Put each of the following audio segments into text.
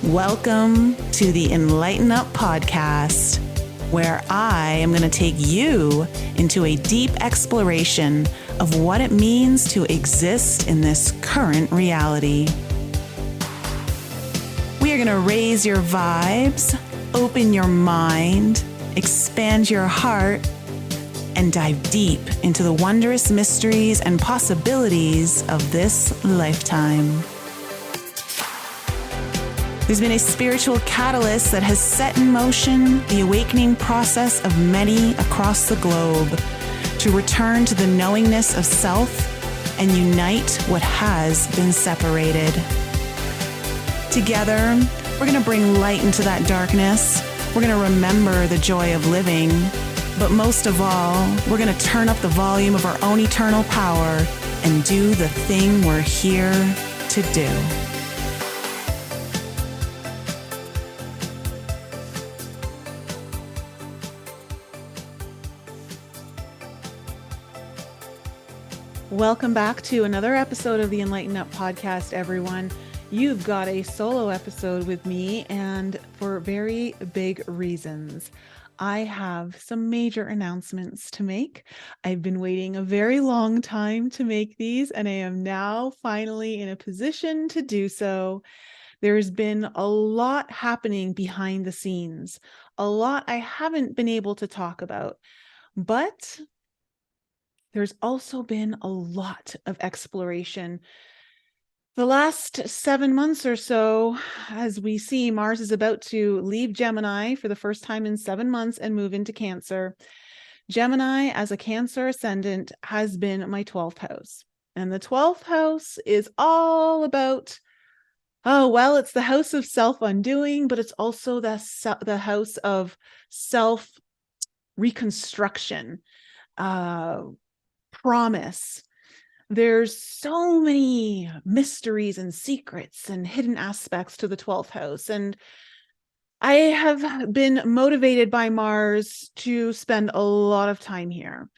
Welcome to the Enlighten podcast, where I am going to take you into a deep exploration of what it means to exist in this current reality. We are going to raise your vibes, open your mind, expand your heart, and dive deep into the wondrous mysteries and possibilities of this lifetime. There's been a spiritual catalyst that has set in motion the awakening process of many across the globe to return to the knowingness of self and unite what has been separated. Together, we're going to bring light into that darkness. We're going to remember the joy of living. But most of all, we're going to turn up the volume of our own eternal power and do the thing we're here to do. Welcome back to another episode of the Enlighten podcast, everyone. You've got a solo episode with me, and for very big reasons. I have some major announcements to make. I've been waiting a very long time to make these, and I am now finally in a position to do so. There's been a lot happening behind the scenes, a lot I haven't been able to talk about, but there's also been a lot of exploration. The last 7 months or so, as we see, Mars is about to leave Gemini for the first time in 7 months and move into Cancer. Gemini, as a Cancer ascendant, has been my 12th house. And the 12th house is all about, it's the house of self-undoing, but it's also the house of self-reconstruction, promise. There's so many mysteries and secrets and hidden aspects to the 12th house. And I have been motivated by Mars to spend a lot of time here.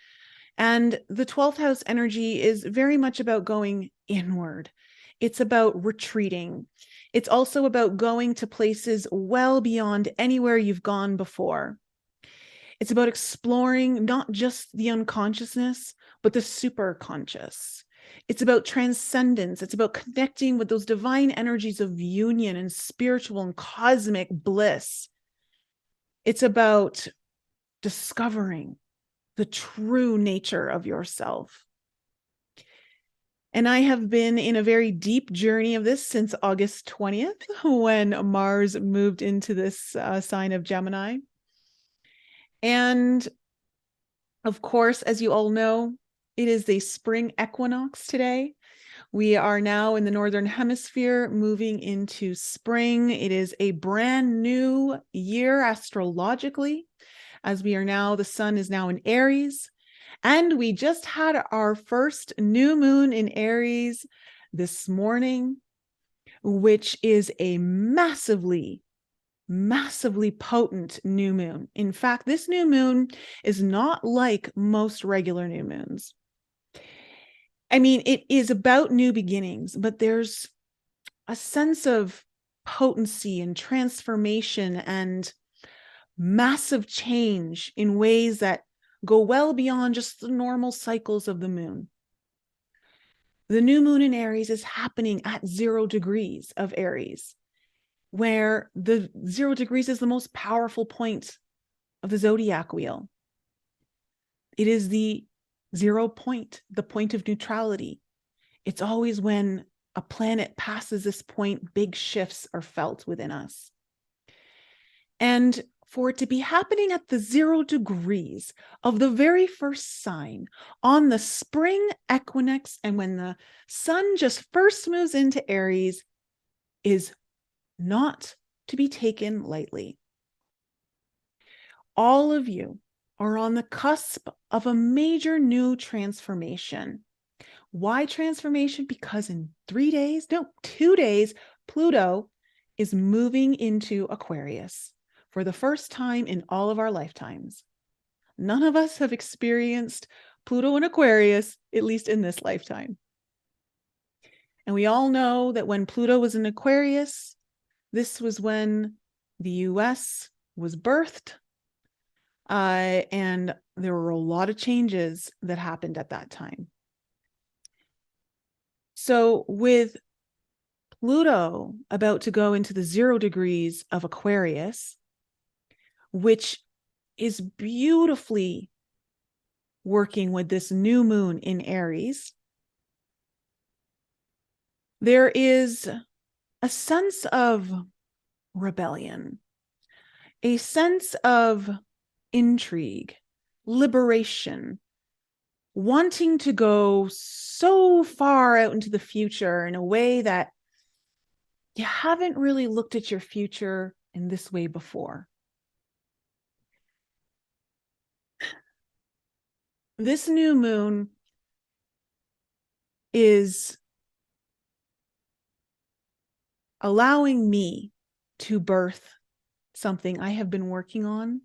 And the 12th house energy is very much about going inward. It's about retreating. It's also about going to places well beyond anywhere you've gone before. It's about exploring not just the unconsciousness, but the superconscious. It's about transcendence. It's about connecting with those divine energies of union and spiritual and cosmic bliss. It's about discovering the true nature of yourself. And I have been in a very deep journey of this since August 20th, when Mars moved into this sign of Gemini. And of course, as you all know, it is the spring equinox today. We are now in the Northern Hemisphere moving into spring. It is a brand new year astrologically, as the sun is now in Aries. And we just had our first new moon in Aries this morning, which is a massively potent new moon. In fact, this new moon is not like most regular new moons. I mean, it is about new beginnings, but there's a sense of potency and transformation and massive change in ways that go well beyond just the normal cycles of the moon. The new moon in Aries is happening at 0 degrees of Aries, where the 0 degrees is the most powerful point of the zodiac wheel. It is the 0 point, the point of neutrality. It's always when a planet passes this point, big shifts are felt within us. And for it to be happening at the 0 degrees of the very first sign on the spring equinox, and when the sun just first moves into Aries, is not to be taken lightly. All of you are on the cusp of a major new transformation. Why transformation? Because in 2 days, Pluto is moving into Aquarius for the first time in all of our lifetimes. None of us have experienced Pluto in Aquarius, at least in this lifetime. And we all know that when Pluto was in Aquarius, This was when the US was birthed, and there were a lot of changes that happened at that time. So with Pluto about to go into the 0 degrees of Aquarius, which is beautifully working with this new moon in Aries, there is a sense of rebellion, a sense of intrigue, liberation, wanting to go so far out into the future in a way that you haven't really looked at your future in this way before. This new moon is allowing me to birth something I have been working on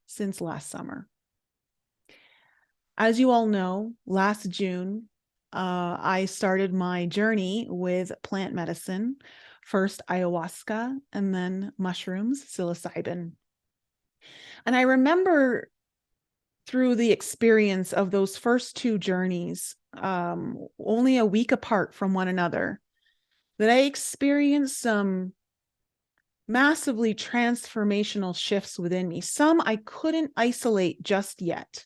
since last summer. As you all know, last June, I started my journey with plant medicine, first ayahuasca and then mushrooms, psilocybin. And I remember through the experience of those first 2 journeys, only a week apart from one another, that I experienced some massively transformational shifts within me. Some I couldn't isolate just yet.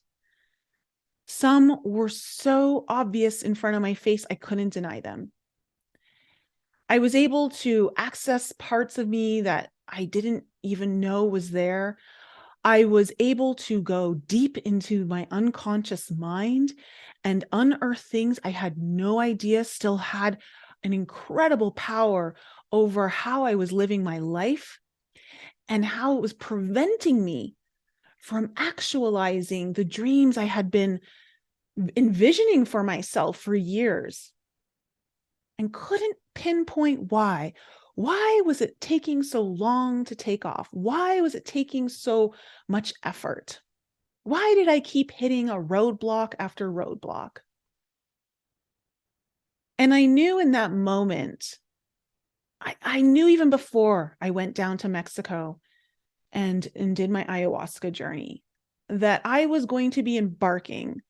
Some were so obvious in front of my face, I couldn't deny them. I was able to access parts of me that I didn't even know was there. I was able to go deep into my unconscious mind and unearth things I had no idea still had an incredible power over how I was living my life and how it was preventing me from actualizing the dreams I had been envisioning for myself for years and couldn't pinpoint why. Why was it taking so long to take off? Why was it taking so much effort? Why did I keep hitting a roadblock after roadblock? And I knew in that moment, I knew even before I went down to Mexico and did my ayahuasca journey, that I was going to be embarking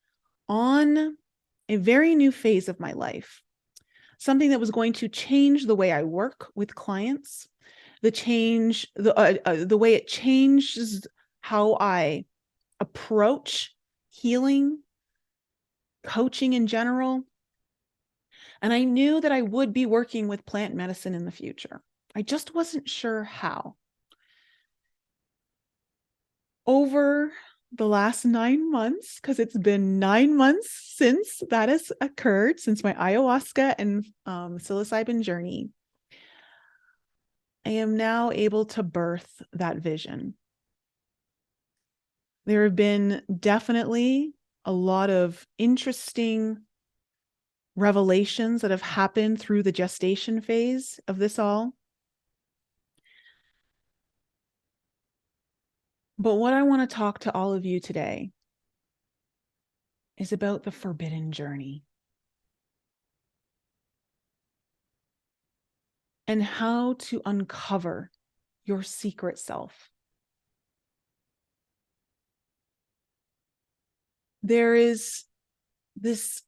on a very new phase of my life, something that was going to change the way I work with clients, the way it changes how I approach healing, coaching in general. And I knew that I would be working with plant medicine in the future. I just wasn't sure how. Over the last 9 months, because it's been 9 months since that has occurred, since my ayahuasca and psilocybin journey, I am now able to birth that vision. There have been definitely a lot of interesting revelations that have happened through the gestation phase of this all. But what I want to talk to all of you today is about the forbidden journey and how to uncover your secret self. There is this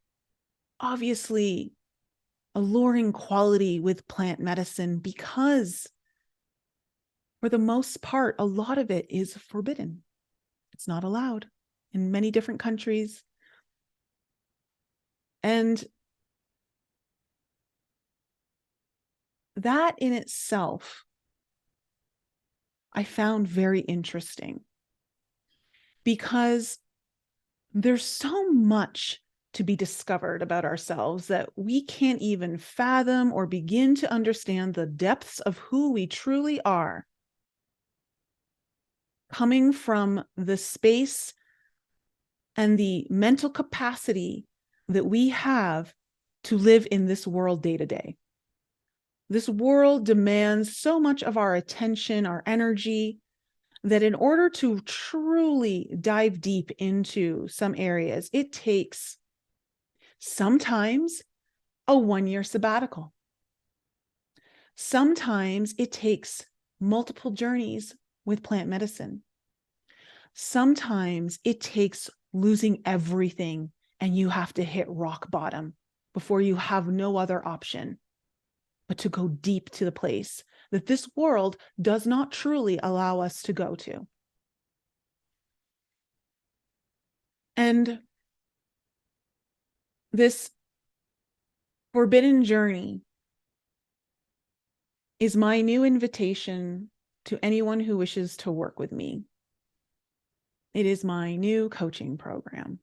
obviously alluring quality with plant medicine because, for the most part, a lot of it is forbidden. It's not allowed in many different countries. And that in itself, I found very interesting because there's so much to be discovered about ourselves that we can't even fathom or begin to understand the depths of who we truly are, coming from the space and the mental capacity that we have to live in this world day to day. This world demands so much of our attention, our energy, that in order to truly dive deep into some areas, it takes sometimes a 1-year sabbatical. Sometimes it takes multiple journeys with plant medicine. Sometimes it takes losing everything and you have to hit rock bottom before you have no other option but to go deep to the place that this world does not truly allow us to go to. And this forbidden journey is my new invitation to anyone who wishes to work with me. It is my new coaching program.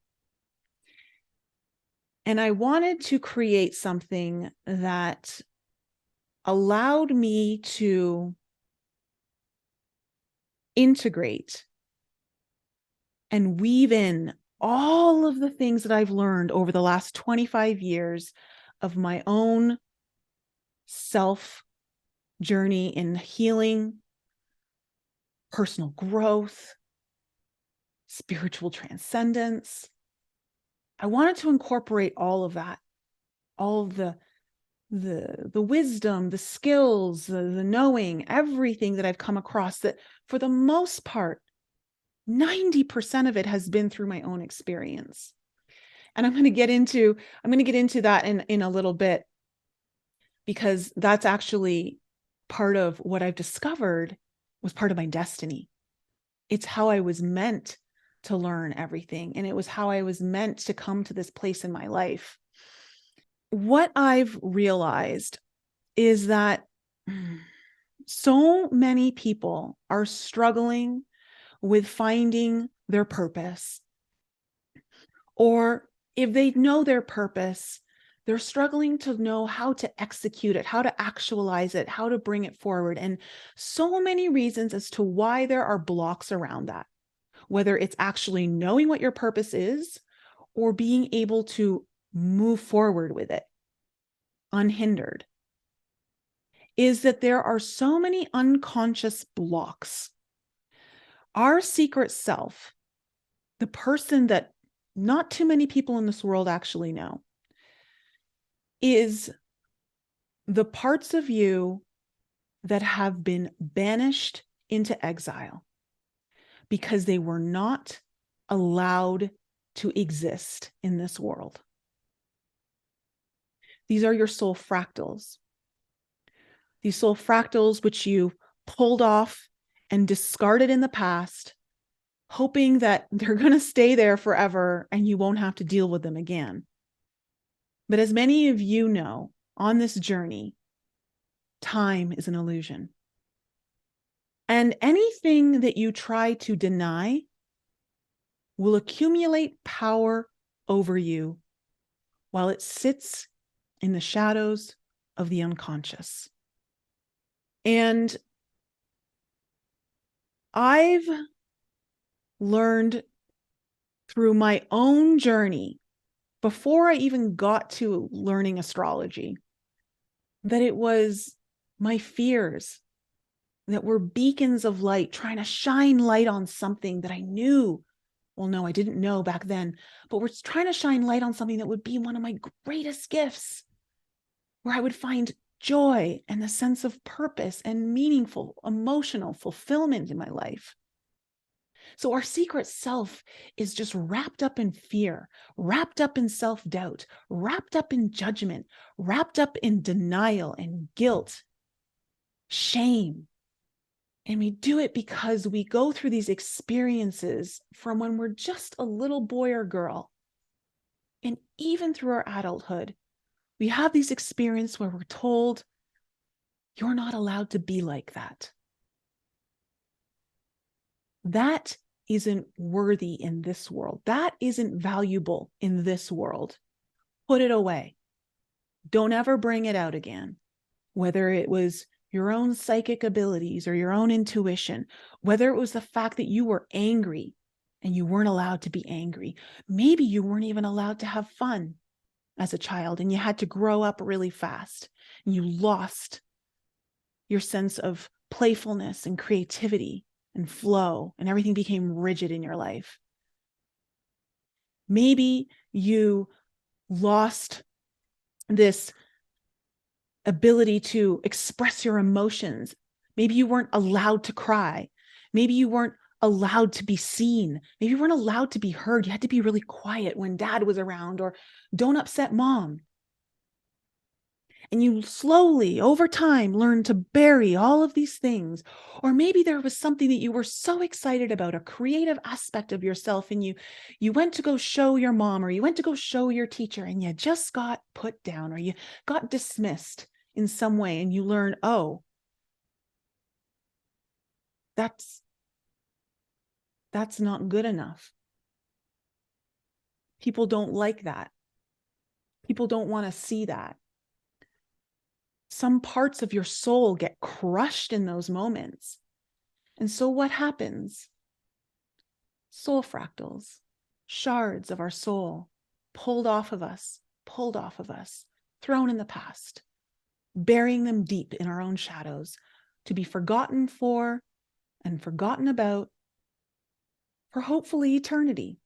And I wanted to create something that allowed me to integrate and weave in all of the things that I've learned over the last 25 years of my own self journey in healing, personal growth, spiritual transcendence. I wanted to incorporate all of that, all of the wisdom, the skills, the knowing, everything that I've come across that for the most part, 90% of it has been through my own experience. And I'm going to get into that in a little bit, because that's actually part of what I've discovered was part of my destiny. It's how I was meant to learn everything. And it was how I was meant to come to this place in my life. What I've realized is that so many people are struggling with finding their purpose. Or if they know their purpose, they're struggling to know how to execute it, how to actualize it, how to bring it forward. And so many reasons as to why there are blocks around that, whether it's actually knowing what your purpose is or being able to move forward with it unhindered, is that there are so many unconscious blocks. Our secret self, the person that not too many people in this world actually know, is the parts of you that have been banished into exile because they were not allowed to exist in this world. These are your soul fractals. These soul fractals which you pulled off and discarded in the past, hoping that they're going to stay there forever and you won't have to deal with them again. But as many of you know, on this journey, time is an illusion. And anything that you try to deny will accumulate power over you while it sits in the shadows of the unconscious. And I've learned through my own journey, before I even got to learning astrology, that it was my fears that were beacons of light trying to shine light on something that I knew. Well, no, I didn't know back then, but we're trying to shine light on something that would be one of my greatest gifts, where I would find joy and a sense of purpose and meaningful emotional fulfillment in my life. So our secret self is just wrapped up in fear, wrapped up in self-doubt, wrapped up in judgment, wrapped up in denial and guilt, shame. And we do it because we go through these experiences from when we're just a little boy or girl. And even through our adulthood, we have these experiences where we're told, you're not allowed to be like that. That isn't worthy in this world. That isn't valuable in this world. Put it away. Don't ever bring it out again. Whether it was your own psychic abilities or your own intuition, whether it was the fact that you were angry and you weren't allowed to be angry. Maybe you weren't even allowed to have fun as a child and you had to grow up really fast and you lost your sense of playfulness and creativity and flow, and everything became rigid in your life. Maybe you lost this ability to express your emotions. Maybe you weren't allowed to cry. Maybe you weren't allowed to be seen. Maybe you weren't allowed to be heard. You had to be really quiet when dad was around, or don't upset mom. And you slowly, over time, learn to bury all of these things. Or maybe there was something that you were so excited about, a creative aspect of yourself, and you went to go show your mom, or you went to go show your teacher, and you just got put down, or you got dismissed in some way, and you learn, oh, that's not good enough. People don't like that. People don't want to see that. Some parts of your soul get crushed in those moments. And so what happens? Soul fractals, shards of our soul, pulled off of us, thrown in the past, burying them deep in our own shadows, to be forgotten for and forgotten about for hopefully eternity,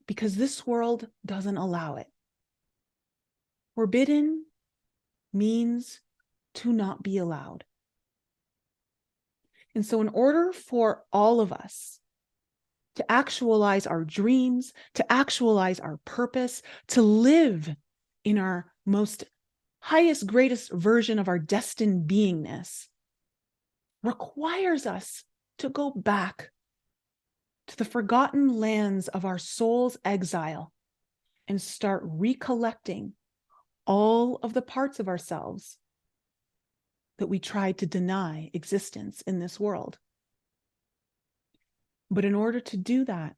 because this world doesn't allow it. Forbidden means to not be allowed. And so in order for all of us to actualize our dreams, to actualize our purpose, to live in our most highest, greatest version of our destined beingness, requires us to go back to the forgotten lands of our soul's exile and start recollecting all of the parts of ourselves that we tried to deny existence in this world. But in order to do that,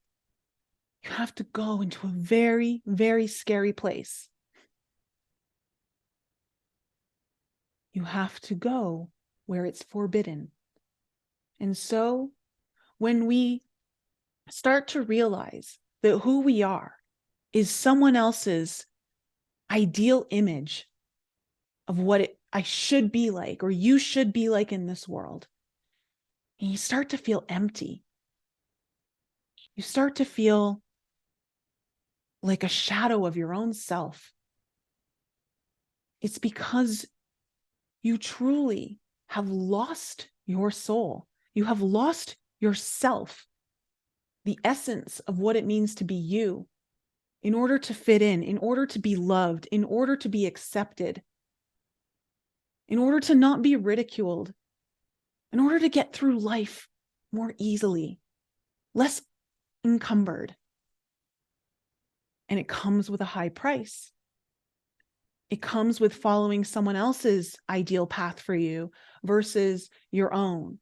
you have to go into a very, very scary place. You have to go where it's forbidden. And so when we start to realize that who we are is someone else's ideal image of what I should be like, or you should be like in this world, and you start to feel empty. You start to feel like a shadow of your own self. It's because you truly have lost your soul. You have lost yourself, the essence of what it means to be you, in order to fit in order to be loved, in order to be accepted, in order to not be ridiculed, in order to get through life more easily, less encumbered. And it comes with a high price. It comes with following someone else's ideal path for you versus your own.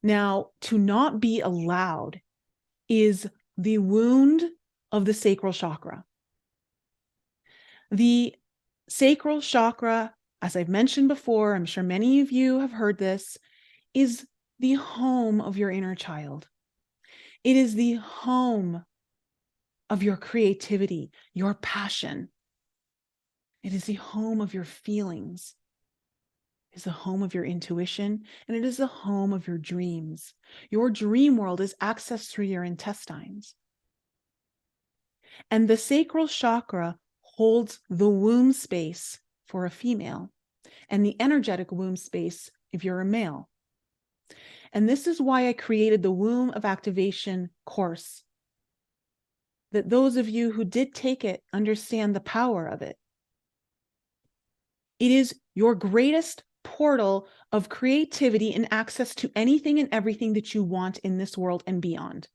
Now, to not be allowed is the wound of the sacral chakra. The sacral chakra, as I've mentioned before, I'm sure many of you have heard this, is the home of your inner child. It is the home of your creativity, your passion. It is the home of your feelings. It is the home of your intuition, and it is the home of your dreams. Your dream world is accessed through your intestines. And the sacral chakra holds the womb space for a female and the energetic womb space if you're a male. And this is why I created the Womb of Activation course, that those of you who did take it understand the power of it. It is your greatest portal of creativity and access to anything and everything that you want in this world and beyond.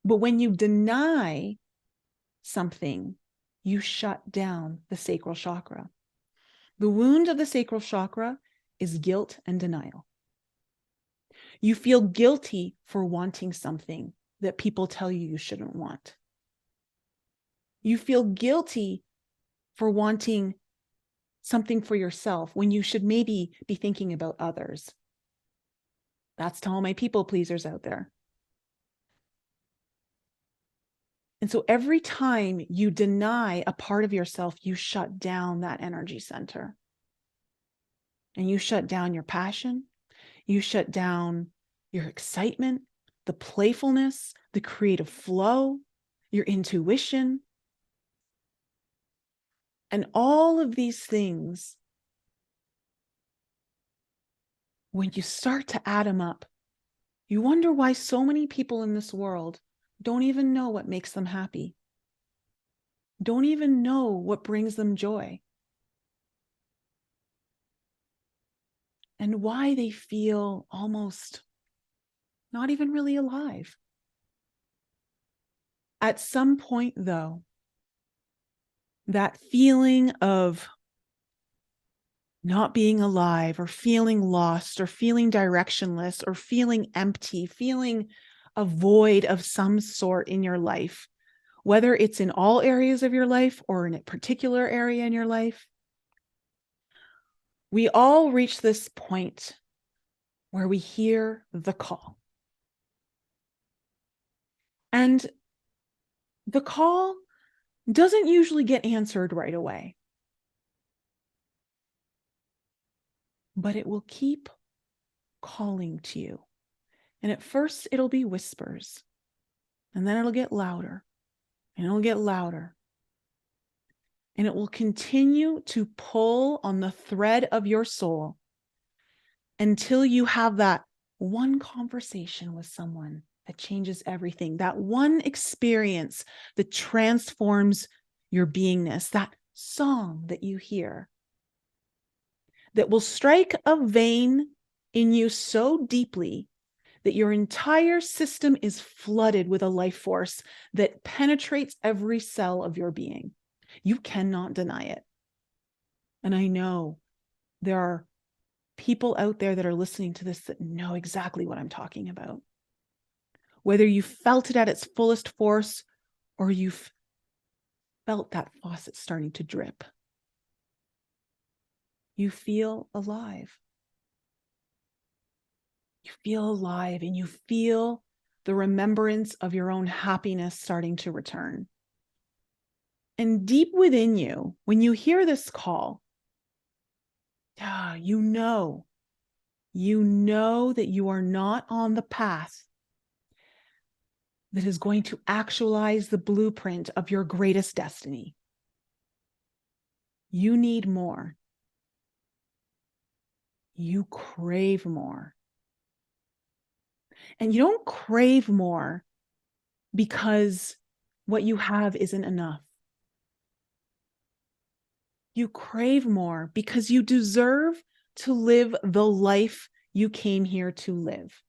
But when you deny something, you shut down the sacral chakra. The wound of the sacral chakra is guilt and denial. You feel guilty for wanting something that people tell you you shouldn't want. You feel guilty for wanting something for yourself when you should maybe be thinking about others. That's to all my people pleasers out there. And so every time you deny a part of yourself, you shut down that energy center. And you shut down your passion. You shut down your excitement, the playfulness, the creative flow, your intuition. And all of these things, when you start to add them up, you wonder why so many people in this world don't even know what makes them happy, don't even know what brings them joy, and why they feel almost not even really alive. At some point, though, that feeling of not being alive or feeling lost or feeling directionless or feeling empty, feeling a void of some sort in your life, whether it's in all areas of your life or in a particular area in your life, we all reach this point where we hear the call. And the call doesn't usually get answered right away, but it will keep calling to you. And at first, it'll be whispers, and then it'll get louder, and it'll get louder. And it will continue to pull on the thread of your soul until you have that one conversation with someone that changes everything, that one experience that transforms your beingness, that song that you hear that will strike a vein in you so deeply that your entire system is flooded with a life force that penetrates every cell of your being. You cannot deny it. And I know there are people out there that are listening to this that know exactly what I'm talking about. Whether you felt it at its fullest force or you've felt that faucet starting to drip, you feel alive. You feel alive and you feel the remembrance of your own happiness starting to return. And deep within you, when you hear this call, you know that you are not on the path that is going to actualize the blueprint of your greatest destiny. You need more. You crave more. And you don't crave more because what you have isn't enough. You crave more because you deserve to live the life you came here to live.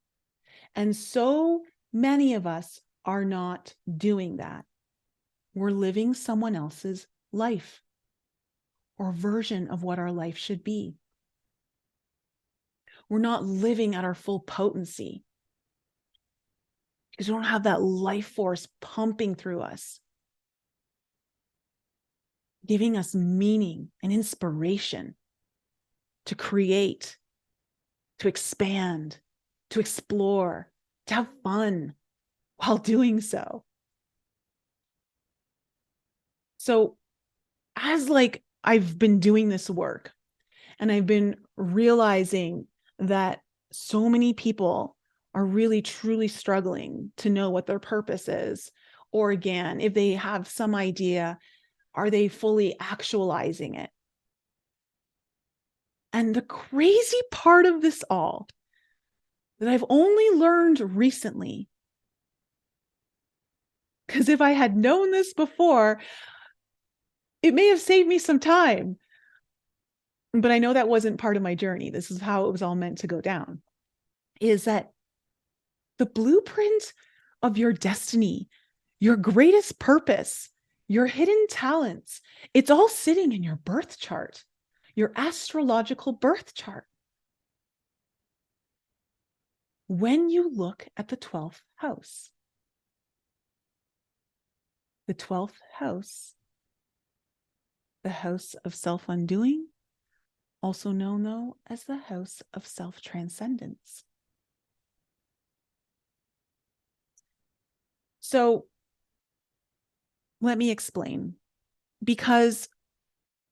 And so many of us are not doing that. We're living someone else's life or version of what our life should be. We're not living at our full potency because we don't have that life force pumping through us, giving us meaning and inspiration to create, to expand, to explore, to have fun while doing so. So as I've been doing this work and I've been realizing that so many people are really truly struggling to know what their purpose is, or again, if they have some idea, are they fully actualizing it? And the crazy part of this all that I've only learned recently, because if I had known this before, it may have saved me some time. But I know that wasn't part of my journey. This is how it was all meant to go down, is that the blueprint of your destiny, your greatest purpose, your hidden talents, it's all sitting in your birth chart, your astrological birth chart. When you look at the 12th house, the 12th house, the house of self-undoing, also known though as the house of self-transcendence. So let me explain, because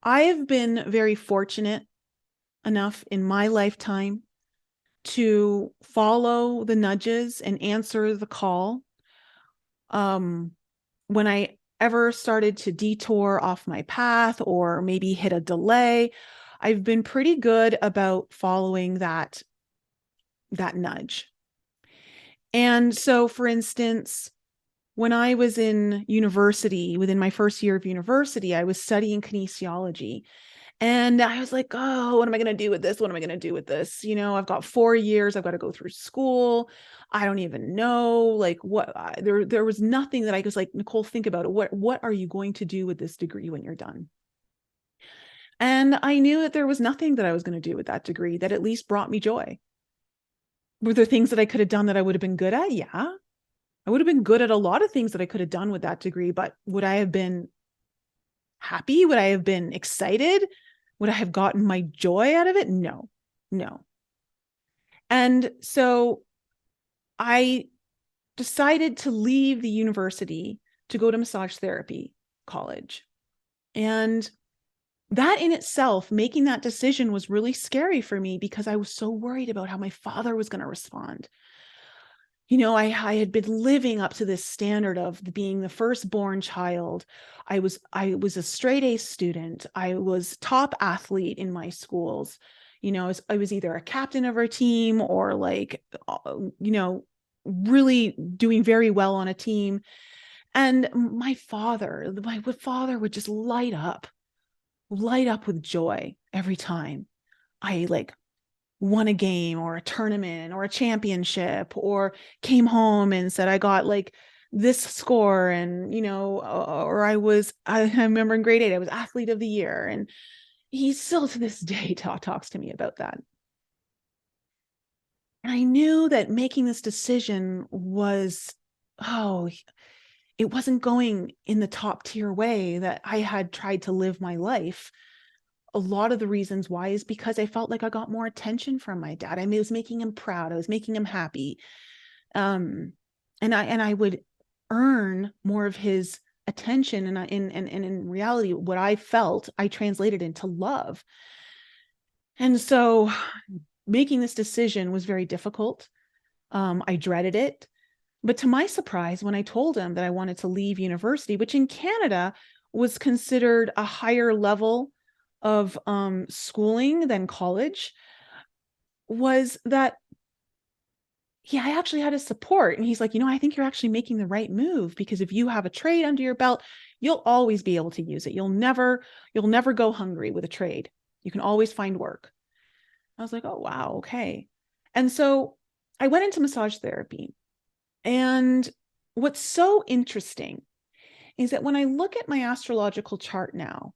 I have been very fortunate enough in my lifetime to follow the nudges and answer the call when I ever started to detour off my path or maybe hit a delay, I've been pretty good about following that nudge. And so, for instance, when I was in university, within my first year of university, I was studying kinesiology. And I was like, oh, what am I going to do with this? What am I going to do with this? I've got 4 years. I've got to go through school. I don't even know, like, what there was nothing that I was like, Nicole, think about it. What are you going to do with this degree when you're done? And I knew that there was nothing that I was going to do with that degree that at least brought me joy. Were there things that I could have done that I would have been good at? Yeah. I would have been good at a lot of things that I could have done with that degree, but would I have been happy? Would I have been excited? Would I have gotten my joy out of it? No, no. And so I decided to leave the university to go to massage therapy college. And that in itself, making that decision was really scary for me because I was so worried about how my father was going to respond. I had been living up to this standard of being the firstborn child. I was a straight A student. I was top athlete in my schools. I was either a captain of our team or like, really doing very well on a team. And my father would just light up with joy every time I like won a game or a tournament or a championship or came home and said I got like this score. And or I remember in grade 8 I was athlete of the year, and he still to this day talks to me about that. And I knew that making this decision was, it wasn't going in the top tier way that I had tried to live my life. A lot of the reasons why is because I felt like I got more attention from my dad. I mean, I was making him proud. I was making him happy. And I would earn more of his attention. And in reality, what I felt, I translated into love. And so making this decision was very difficult. I dreaded it. But to my surprise, when I told him that I wanted to leave university, which in Canada was considered a higher level of schooling than college, was that I actually had his support. And he's like, I think you're actually making the right move, because if you have a trade under your belt, you'll always be able to use it. You'll never go hungry with a trade. You can always find work. I was like, oh, wow. Okay. And so I went into massage therapy. And what's so interesting is that when I look at my astrological chart now,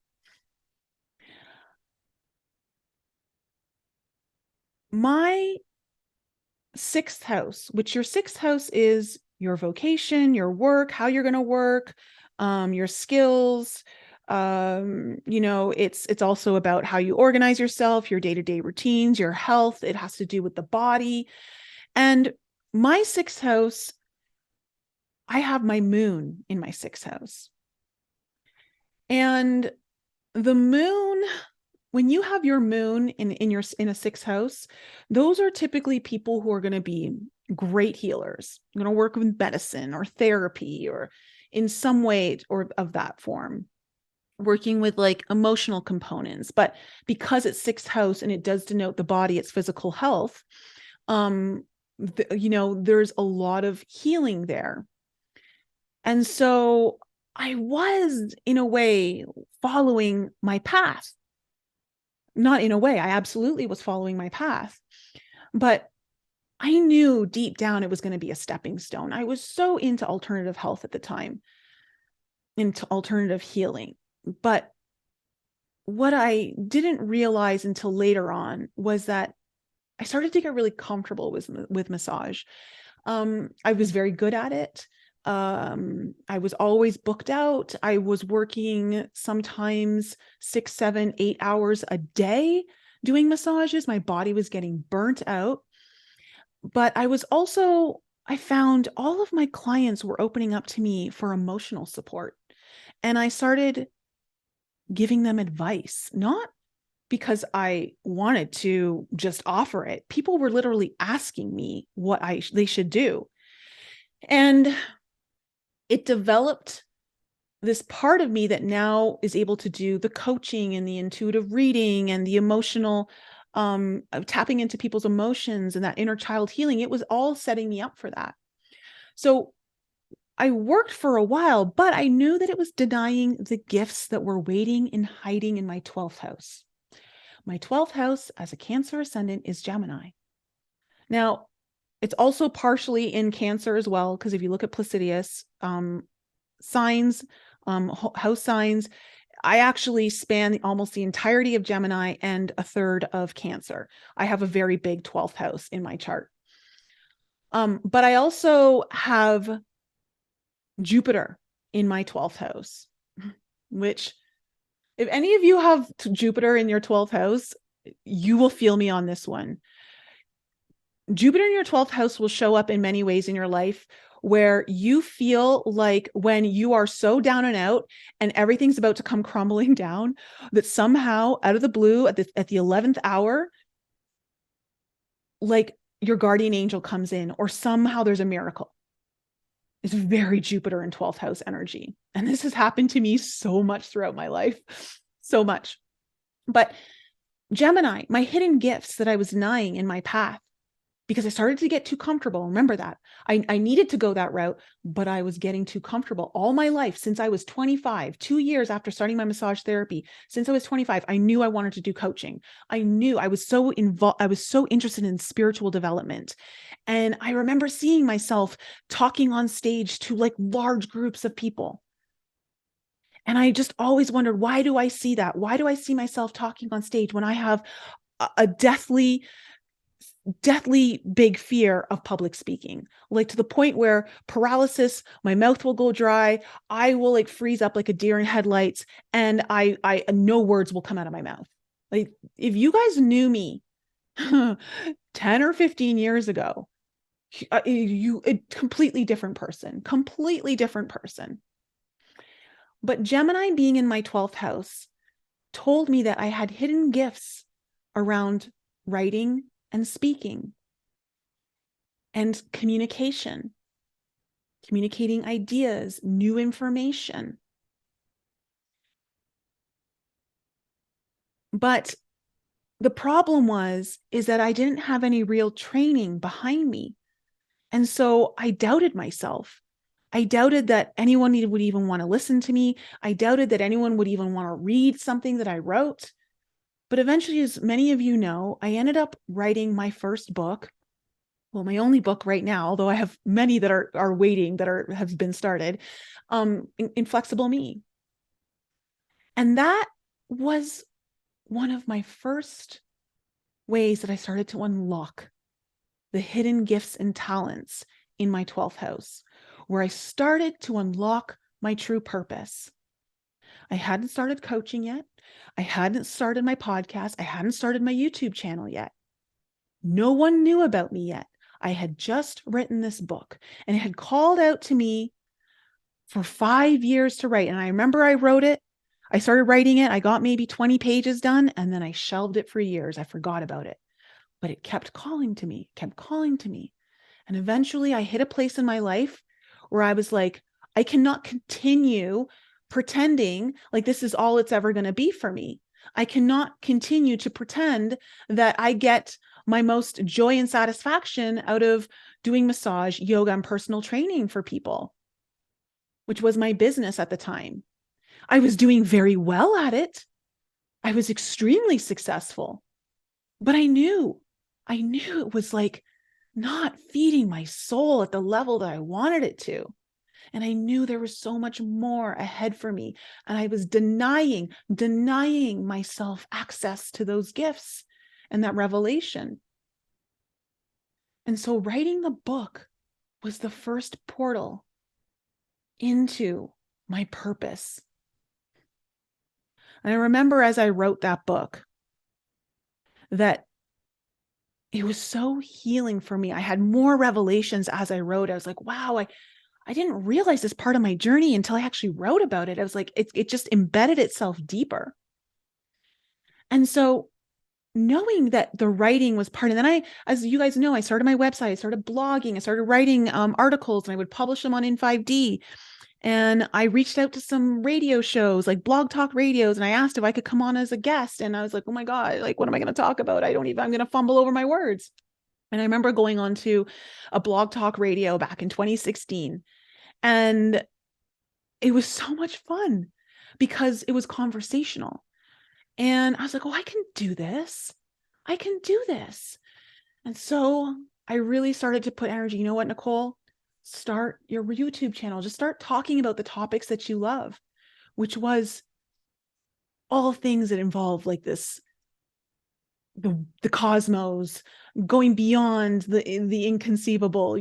my sixth house, which your sixth house is your vocation, your work, how you're going to work, your skills. It's also about how you organize yourself, your day-to-day routines, your health. It has to do with the body. And my sixth house, I have my moon in my sixth house. And the moon, when you have your moon in a sixth house, those are typically people who are going to be great healers. Going to work with medicine or therapy or in some way or of that form, working with like emotional components. But because it's sixth house and it does denote the body, its physical health, there's a lot of healing there. And so I was, in a way, following my path. Not in a way, I absolutely was following my path. But I knew deep down it was going to be a stepping stone. I was so into alternative health at the time, into alternative healing. But what I didn't realize until later on was that I started to get really comfortable with massage. I was very good at it. I was always booked out. I was working sometimes 6, 7, 8 hours a day doing massages. My body was getting burnt out. But I found all of my clients were opening up to me for emotional support. And I started giving them advice, not because I wanted to just offer it. People were literally asking me what they should do. And it developed this part of me that now is able to do the coaching and the intuitive reading and the emotional tapping into people's emotions and that inner child healing, it was all setting me up for that. So I worked for a while, but I knew that it was denying the gifts that were waiting and hiding in my 12th house. My 12th house as a Cancer ascendant is Gemini. Now, it's also partially in Cancer as well, because if you look at Placidius, signs, house signs, I actually span almost the entirety of Gemini and a third of Cancer. I have a very big 12th house in my chart. But I also have Jupiter in my 12th house, which if any of you have Jupiter in your 12th house, you will feel me on this one. Jupiter in your 12th house will show up in many ways in your life where you feel like when you are so down and out and everything's about to come crumbling down, that somehow out of the blue at the 11th hour, like your guardian angel comes in, or somehow there's a miracle. It's very Jupiter in 12th house energy. And this has happened to me so much throughout my life, so much. But Gemini, my hidden gifts that I was denying in my path, because I started to get too comfortable. Remember that. I needed to go that route, but I was getting too comfortable. All my life, since I was 25, 2 years after starting my massage therapy, since I was 25, I knew I wanted to do coaching. I knew I was so involved. I was so interested in spiritual development. And I remember seeing myself talking on stage to like large groups of people. And I just always wondered, why do I see that? Why do I see myself talking on stage when I have a deathly big fear of public speaking, like to the point where paralysis, my mouth will go dry, I will like freeze up like a deer in headlights, and I no words will come out of my mouth. Like if you guys knew me 10 or 15 years ago, you a completely different person. But Gemini being in my 12th house told me that I had hidden gifts around writing and speaking and communicating ideas, new information. But the problem is that I didn't have any real training behind me. And so I doubted myself. I doubted that anyone would even want to listen to me. I doubted that anyone would even want to read something that I wrote. But eventually, as many of you know, I ended up writing my first book. Well, my only book right now, although I have many that are waiting, that have been started, Inflexible Me. And that was one of my first ways that I started to unlock the hidden gifts and talents in my 12th house, where I started to unlock my true purpose. I hadn't started coaching yet. I hadn't started my podcast. I hadn't started my YouTube channel yet. No one knew about me yet. I had just written this book, and it had called out to me for 5 years to write. And I remember I wrote it. I started writing it. I got maybe 20 pages done, and then I shelved it for years. I forgot about it, but it kept calling to me. And eventually I hit a place in my life where I was like, I cannot continue pretending like this is all it's ever going to be for me. I cannot continue to pretend that I get my most joy and satisfaction out of doing massage, yoga, and personal training for people, which was my business at the time. I was doing very well at it. I was extremely successful, but I knew it was like not feeding my soul at the level that I wanted it to. And I knew there was so much more ahead for me. And I was denying myself access to those gifts and that revelation. And so writing the book was the first portal into my purpose. And I remember as I wrote that book that it was so healing for me. I had more revelations as I wrote. I was like, wow, I didn't realize this part of my journey until I actually wrote about it. I was like, it just embedded itself deeper. And so knowing that the writing was part, and then as you guys know, I started my website, I started blogging, I started writing articles, and I would publish them on In5D. And I reached out to some radio shows, like Blog Talk Radios, and I asked if I could come on as a guest. And I was like, oh my God, like, what am I going to talk about? I'm going to fumble over my words. And I remember going on to a Blog Talk Radio back in 2016. And it was so much fun because it was conversational. And I was like, oh, I can do this. I can do this. And so I really started to put energy. You know what, Nicole? Start your YouTube channel. Just start talking about the topics that you love, which was all things that involve like this, the cosmos, going beyond the inconceivable,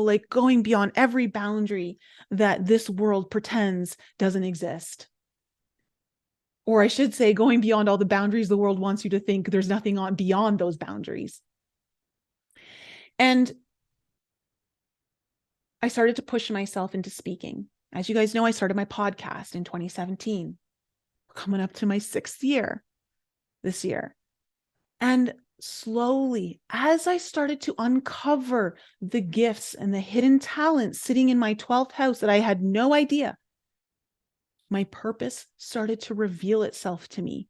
like going beyond every boundary that this world pretends doesn't exist. Or I should say, going beyond all the boundaries the world wants you to think there's nothing on beyond those boundaries. And I started to push myself into speaking. As you guys know, I started my podcast in 2017, coming up to my 6th year this year. And slowly, as I started to uncover the gifts and the hidden talents sitting in my 12th house that I had no idea, my purpose started to reveal itself to me.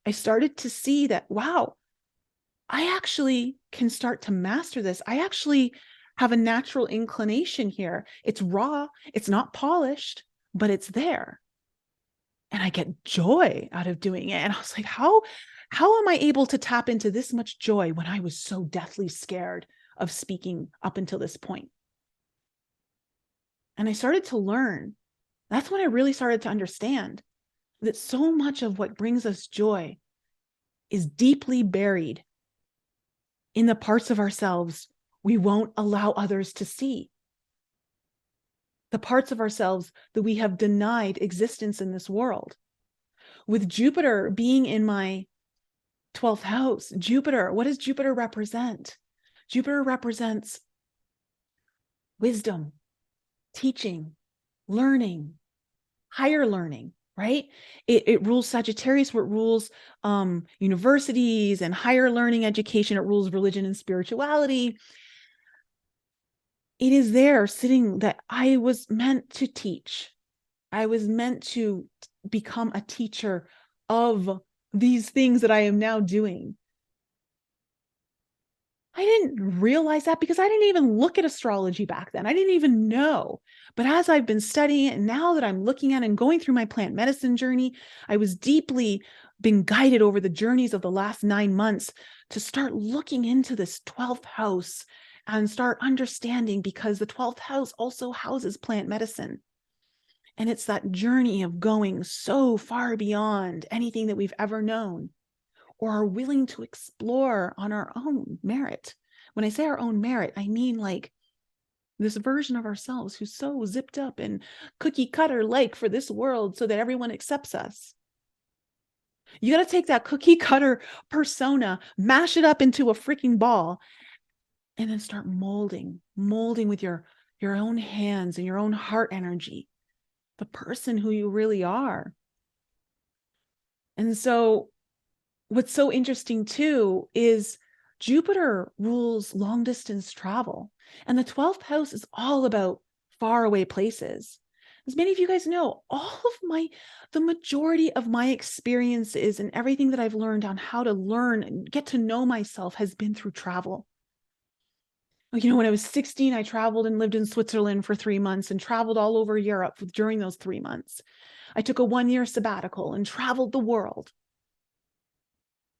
I started to see that, wow, I actually can start to master this. I actually have a natural inclination here. It's raw, it's not polished, but it's there. And I get joy out of doing it. And I was like, how am I able to tap into this much joy when I was so deathly scared of speaking up until this point? And I started to learn. That's when I really started to understand that so much of what brings us joy is deeply buried in the parts of ourselves we won't allow others to see. The parts of ourselves that we have denied existence in this world. With Jupiter being in my 12th house, Jupiter, what does Jupiter represent? Jupiter represents wisdom, teaching, learning, higher learning, right? It rules Sagittarius, where it rules universities and higher learning education. It rules religion and spirituality. It is there sitting that I was meant to teach. I was meant to become a teacher of these things that I am now doing. I didn't realize that because I didn't even look at astrology back then. I didn't even know. But as I've been studying it, and now that I'm looking at and going through my plant medicine journey, I was deeply being guided over the journeys of the last 9 months to start looking into this 12th house and start understanding, because the 12th house also houses plant medicine. And it's that journey of going so far beyond anything that we've ever known or are willing to explore on our own merit. When I say our own merit, I mean like this version of ourselves who's so zipped up and cookie cutter like for this world so that everyone accepts us. You got to take that cookie cutter persona, mash it up into a freaking ball, and then start molding with your own hands and your own heart energy, the person who you really are. And so what's so interesting too is Jupiter rules long distance travel, and the 12th house is all about far away places. As many of you guys know, the majority of my experiences and everything that I've learned on how to learn and get to know myself has been through travel. When I was 16, I traveled and lived in Switzerland for 3 months and traveled all over Europe during those 3 months. I took a 1-year sabbatical and traveled the world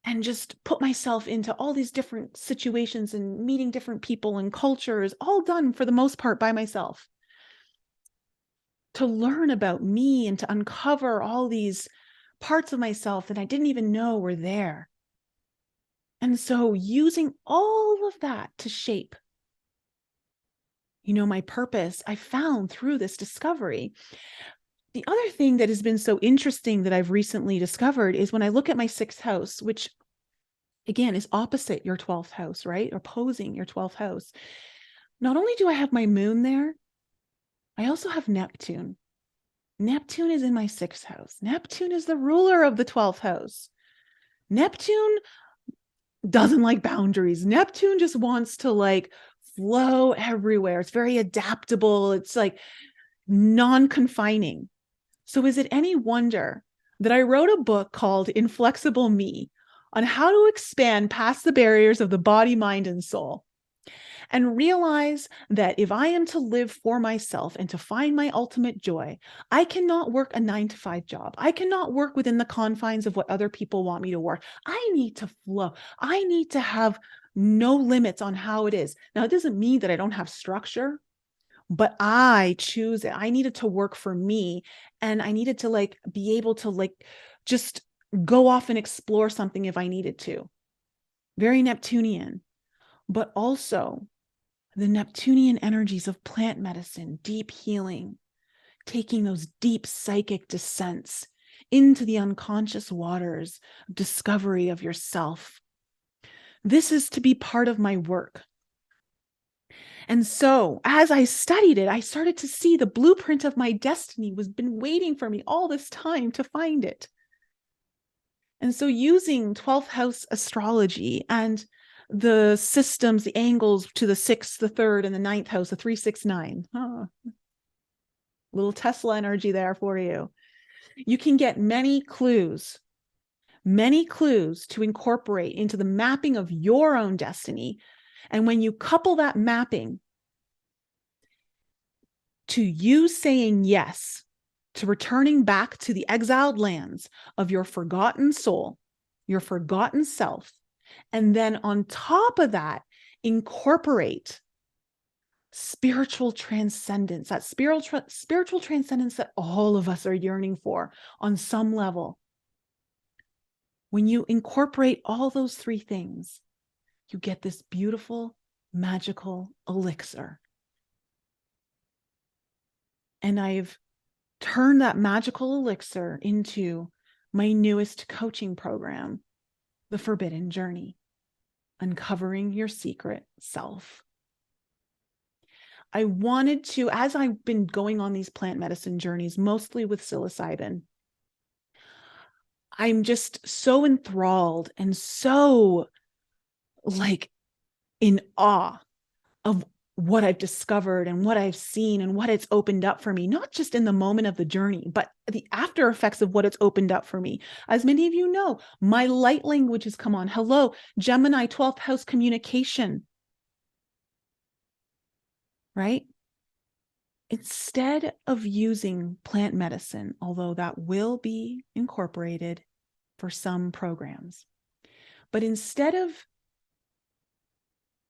and just put myself into all these different situations and meeting different people and cultures, all done for the most part by myself, to learn about me and to uncover all these parts of myself that I didn't even know were there. And so using all of that to shape, my purpose, I found through this discovery. The other thing that has been so interesting that I've recently discovered is when I look at my 6th house, which again is opposite your 12th house, right? Opposing your 12th house. Not only do I have my moon there, I also have Neptune. Neptune is in my 6th house. Neptune is the ruler of the 12th house. Neptune doesn't like boundaries. Neptune just wants to flow everywhere. It's very adaptable. It's like non-confining. So is it any wonder that I wrote a book called Inflexible Me on how to expand past the barriers of the body, mind, and soul, and realize that if I am to live for myself and to find my ultimate joy, I cannot work a 9-to-5 job. I cannot work within the confines of what other people want me to work. I need to flow. I need to have no limits on how it is. Now, it doesn't mean that I don't have structure, but I choose it. I needed to work for me, and I needed to be able to just go off and explore something if I needed to. Very Neptunian, but also the Neptunian energies of plant medicine, deep healing, taking those deep psychic descents into the unconscious waters of discovery of yourself. This is to be part of my work. And so as I studied it, I started to see the blueprint of my destiny was been waiting for me all this time to find it. And so using 12th house astrology and the systems, the angles to the 6th, the 3rd, and the 9th house, the 3, 6, 9. Little Tesla energy there for you. You can get many clues to incorporate into the mapping of your own destiny. And when you couple that mapping to you saying yes to returning back to the exiled lands of your forgotten soul, your forgotten self, and then on top of that, incorporate spiritual transcendence, that spiritual transcendence that all of us are yearning for on some level. When you incorporate all those three things, you get this beautiful, magical elixir. And I've turned that magical elixir into my newest coaching program, The Forbidden Journey, Uncovering Your Secret Self. I wanted to, as I've been going on these plant medicine journeys, mostly with psilocybin, I'm just so enthralled and so in awe of what I've discovered and what I've seen and what it's opened up for me, not just in the moment of the journey, but the after effects of what it's opened up for me. As many of you know, my light language has come on. Hello, Gemini, 12th house communication, right? Instead of using plant medicine, although that will be incorporated for some programs, but instead of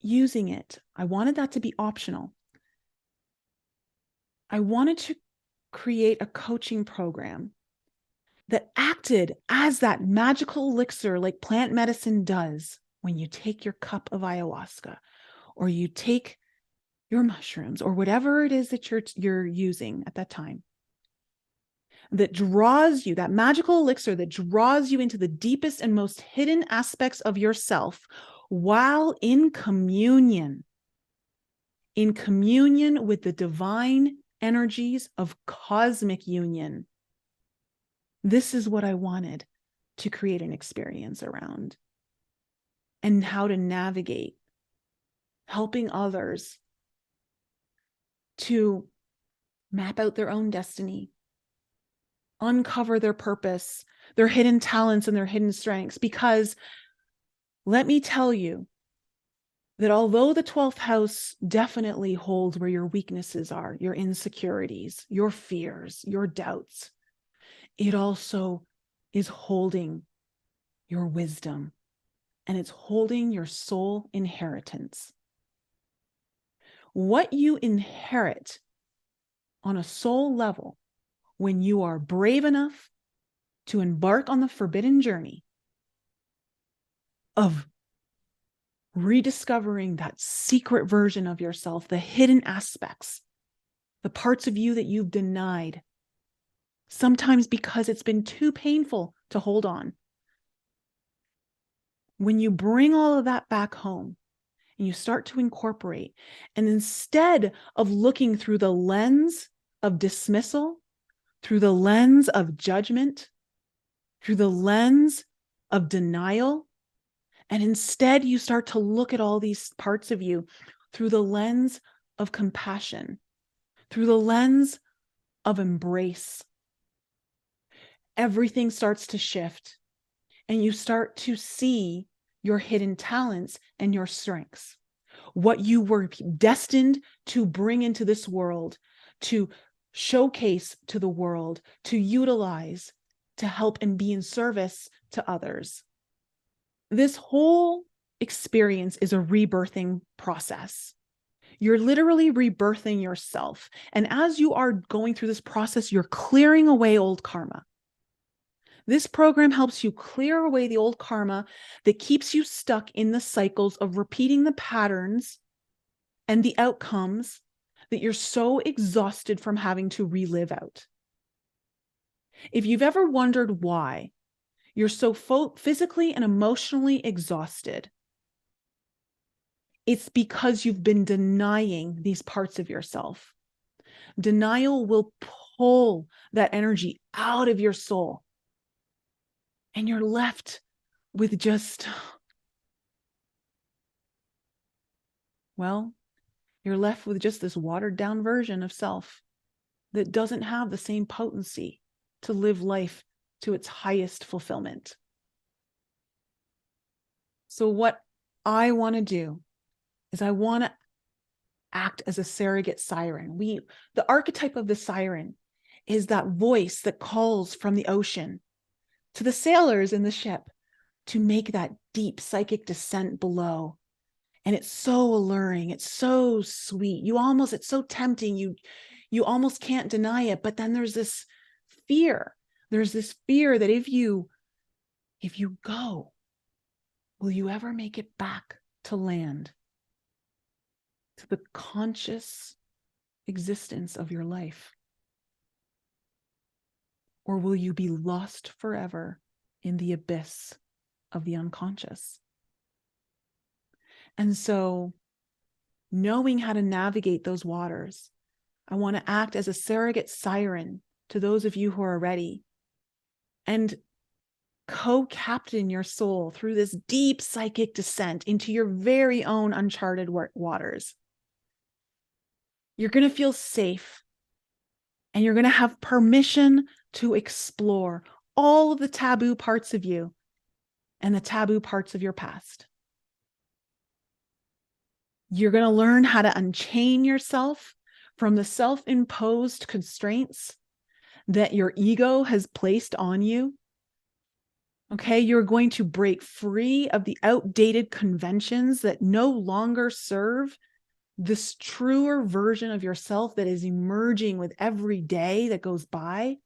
using it, I wanted that to be optional. I wanted to create a coaching program that acted as that magical elixir like plant medicine does when you take your cup of ayahuasca or you take your mushrooms or whatever it is that you're using at that time, that draws you, that magical elixir that draws you into the deepest and most hidden aspects of yourself while in communion with the divine energies of cosmic union. This is what I wanted to create an experience around, and how to navigate helping others to map out their own destiny, uncover their purpose, their hidden talents and their hidden strengths. Because let me tell you that although the 12th house definitely holds where your weaknesses are, your insecurities, your fears, your doubts, it also is holding your wisdom, and it's holding your soul inheritance. What you inherit on a soul level when you are brave enough to embark on the forbidden journey of rediscovering that secret version of yourself, the hidden aspects, the parts of you that you've denied, sometimes because it's been too painful to hold on. When you bring all of that back home and you start to incorporate, and instead of looking through the lens of dismissal, through the lens of judgment, through the lens of denial, and instead you start to look at all these parts of you through the lens of compassion, through the lens of embrace. Everything starts to shift, and you start to see your hidden talents and your strengths, what you were destined to bring into this world, to showcase to the world, to utilize, to help and be in service to others. This whole experience is a rebirthing process. You're literally rebirthing yourself. And as you are going through this process, you're clearing away old karma. This program helps you clear away the old karma that keeps you stuck in the cycles of repeating the patterns and the outcomes that you're so exhausted from having to relive out. If you've ever wondered why you're so physically and emotionally exhausted, it's because you've been denying these parts of yourself. Denial will pull that energy out of your soul, and you're left with just, well, you're left with just this watered down version of self that doesn't have the same potency to live life to its highest fulfillment. So what I want to do is I want to act as a surrogate siren. The archetype of the siren is that voice that calls from the ocean to the sailors in the ship to make that deep psychic descent below. And it's so alluring. It's so sweet. It's so tempting. You almost can't deny it. But then there's this fear. There's this fear that if you go, will you ever make it back to land, to the conscious existence of your life? Or will you be lost forever in the abyss of the unconscious? And so, knowing how to navigate those waters, I want to act as a surrogate siren to those of you who are ready and co-captain your soul through this deep psychic descent into your very own uncharted waters. You're going to feel safe, and you're going to have permission to explore all of the taboo parts of you and the taboo parts of your past. You're going to learn how to unchain yourself from the self-imposed constraints that your ego has placed on you. Okay, you're going to break free of the outdated conventions that no longer serve this truer version of yourself that is emerging with every day that goes by.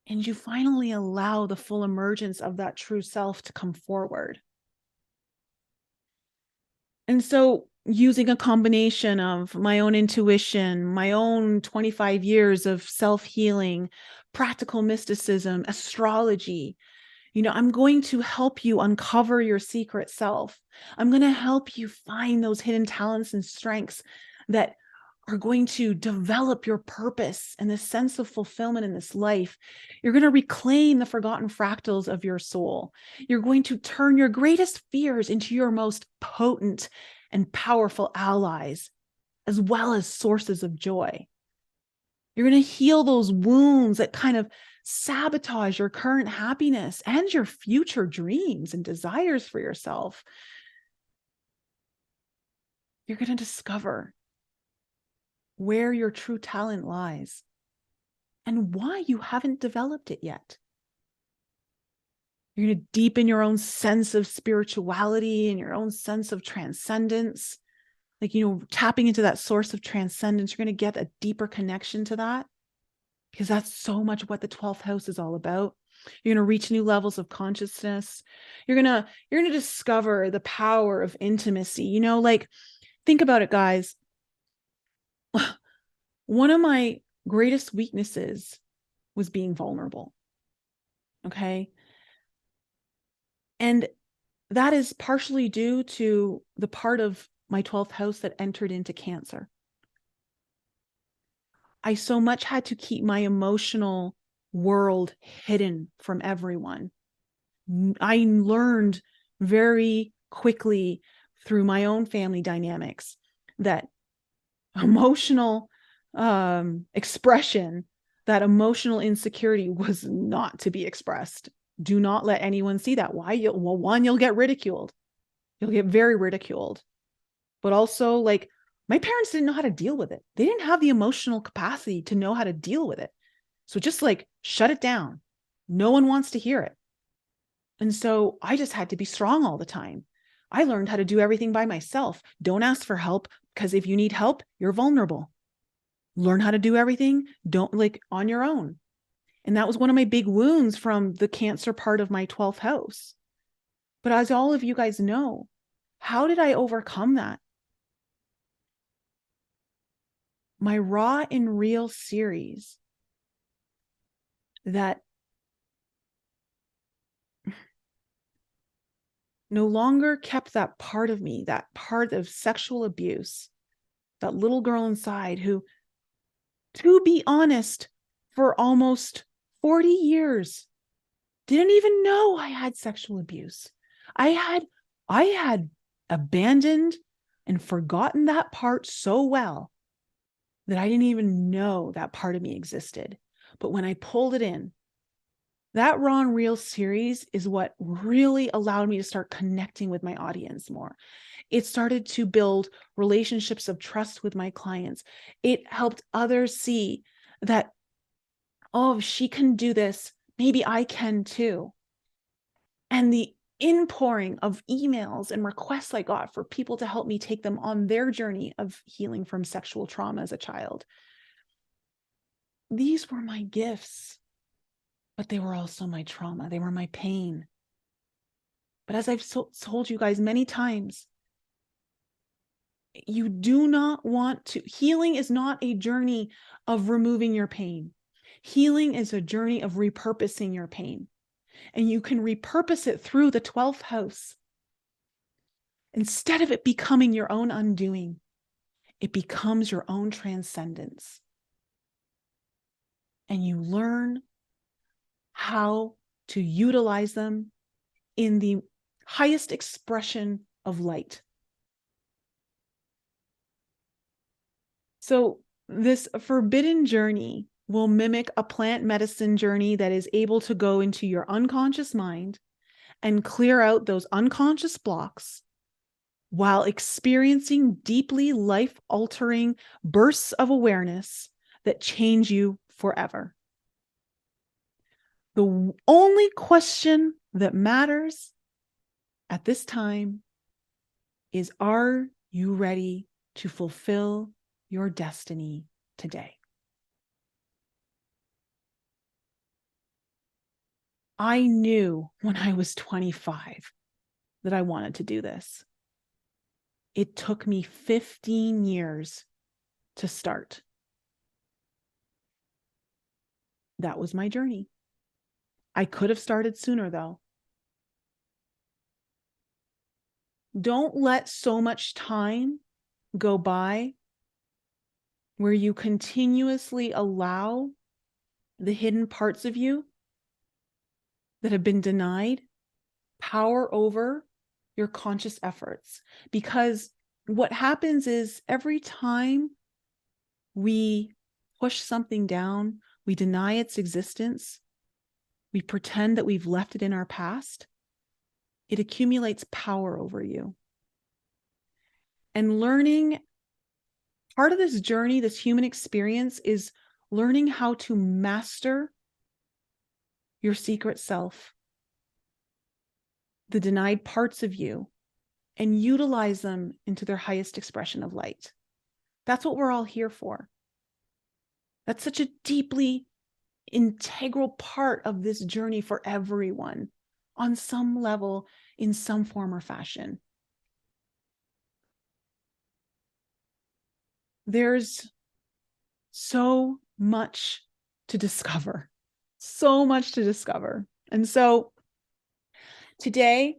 And you finally allow the full emergence of that true self to come forward. And so, using a combination of my own intuition, my own 25 years of self-healing, practical mysticism, astrology, I'm going to help you uncover your secret self. I'm going to help you find those hidden talents and strengths that are going to develop your purpose and the sense of fulfillment in this life. You're going to reclaim the forgotten fractals of your soul. You're going to turn your greatest fears into your most potent and powerful allies, as well as sources of joy. You're going to heal those wounds that kind of sabotage your current happiness and your future dreams and desires for yourself. You're going to discover where your true talent lies and why you haven't developed it yet. You're going to deepen your own sense of spirituality and your own sense of transcendence. Like, tapping into that source of transcendence, you're going to get a deeper connection to that, because that's so much what the 12th house is all about. You're going to reach new levels of consciousness. You're going to discover the power of intimacy. Think about it, guys. One of my greatest weaknesses was being vulnerable. Okay. And that is partially due to the part of my 12th house that entered into Cancer. I so much had to keep my emotional world hidden from everyone. I learned very quickly through my own family dynamics that emotional expression that emotional insecurity was not to be expressed. Do not let anyone see that. Why? Well, one, you'll get ridiculed. You'll get very ridiculed. But also, like, my parents didn't know how to deal with it. They didn't have the emotional capacity to know how to deal with it. So just like shut it down. No one wants to hear it. And so I just had to be strong all the time. I learned how to do everything by myself. Don't ask for help, because if you need help, you're vulnerable. Learn how to do everything, don't like on your own. And that was one of my big wounds from the Cancer part of my 12th house. But as all of you guys know, how did I overcome that? My Raw and Real series that no longer kept that part of me, that part of sexual abuse, that little girl inside who, to be honest, for almost 40 years, didn't even know I had sexual abuse. I had abandoned and forgotten that part so well that I didn't even know that part of me existed. But when I pulled it in, that Raw and Real series is what really allowed me to start connecting with my audience more. It started to build relationships of trust with my clients. It helped others see that, oh, if she can do this, maybe I can too. And the inpouring of emails and requests I got for people to help me take them on their journey of healing from sexual trauma as a child. These were my gifts, but they were also my trauma. They were my pain. But as I've told you guys many times, you do not want to. Healing is not a journey of removing your pain. Healing is a journey of repurposing your pain. And you can repurpose it through the 12th house. Instead of it becoming your own undoing, it becomes your own transcendence. And you learn how to utilize them in the highest expression of light. So this forbidden journey will mimic a plant medicine journey that is able to go into your unconscious mind and clear out those unconscious blocks while experiencing deeply life-altering bursts of awareness that change you forever. The only question that matters at this time is, are you ready to fulfill your destiny today? I knew when I was 25 that I wanted to do this. It took me 15 years to start. That was my journey. I could have started sooner, though. Don't let so much time go by where you continuously allow the hidden parts of you that have been denied power over your conscious efforts. Because what happens is every time we push something down, we deny its existence, we pretend that we've left it in our past, it accumulates power over you. And learning, part of this journey, this human experience, is learning how to master your secret self, the denied parts of you, and utilize them into their highest expression of light. That's what we're all here for. That's such a deeply integral part of this journey for everyone on some level, in some form or fashion. There's so much to discover, so much to discover. And so today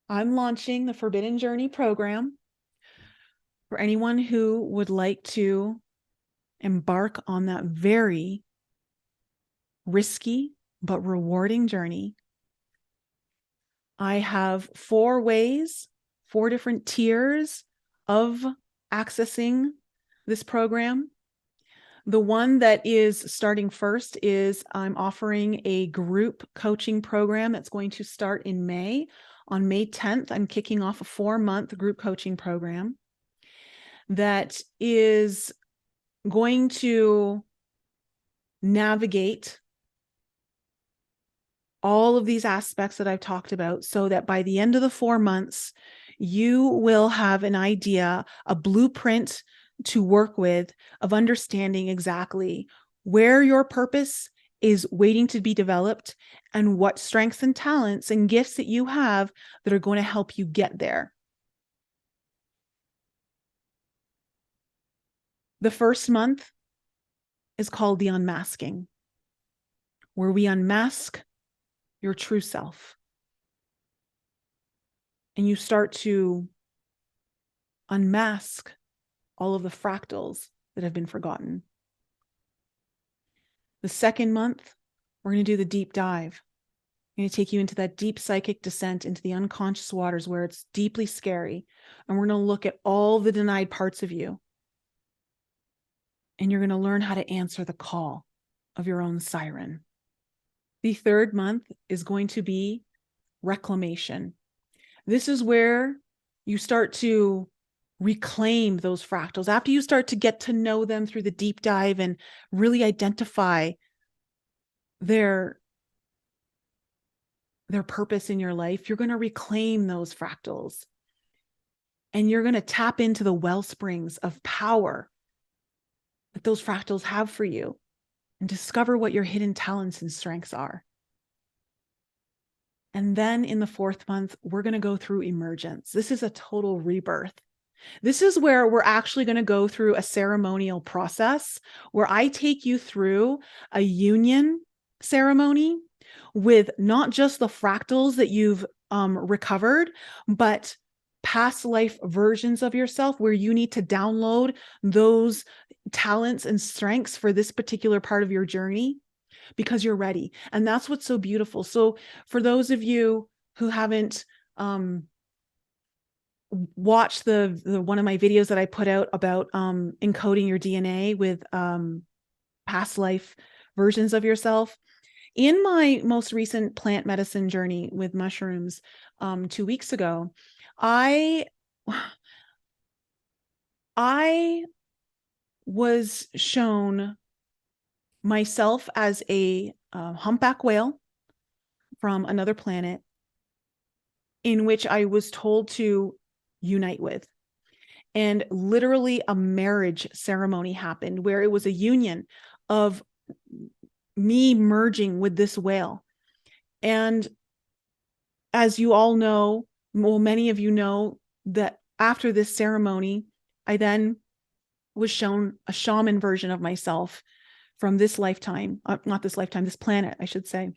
I'm launching the Forbidden Journey program for anyone who would like to embark on that very risky but rewarding journey. I have 4 ways, 4 different tiers of accessing this program. The one that is starting first is I'm offering a group coaching program that's going to start in May. On May 10th, I'm kicking off a 4-month group coaching program that is going to navigate all of these aspects that I've talked about so that by the end of the 4 months, you will have an idea, a blueprint to work with of understanding exactly where your purpose is waiting to be developed and what strengths and talents and gifts that you have that are going to help you get there. The first month is called the unmasking, where we unmask your true self. And you start to unmask all of the fractals that have been forgotten. The second month, we're going to do the deep dive. I'm going to take you into that deep psychic descent into the unconscious waters where it's deeply scary. And we're going to look at all the denied parts of you. And you're going to learn how to answer the call of your own siren. The third month is going to be reclamation. This is where you start to reclaim those fractals. After you start to get to know them through the deep dive and really identify their purpose in your life, you're going to reclaim those fractals. And you're going to tap into the well springs of power that those fractals have for you and discover what your hidden talents and strengths are. And then in the fourth month, we're going to go through emergence. This is a total rebirth. This is where we're actually going to go through a ceremonial process where I take you through a union ceremony with not just the fractals that you've recovered, but past life versions of yourself where you need to download those talents and strengths for this particular part of your journey because you're ready. And that's what's so beautiful. So for those of you who haven't watched the one of my videos that I put out about encoding your DNA with past life versions of yourself, in my most recent plant medicine journey with mushrooms 2 weeks ago, I was shown myself as a humpback whale from another planet in which I was told to unite with. And literally a marriage ceremony happened where it was a union of me merging with this whale. And as you all know, well, many of you know that after this ceremony, I then was shown a shaman version of myself from this lifetime, not this lifetime, this planet, I should say.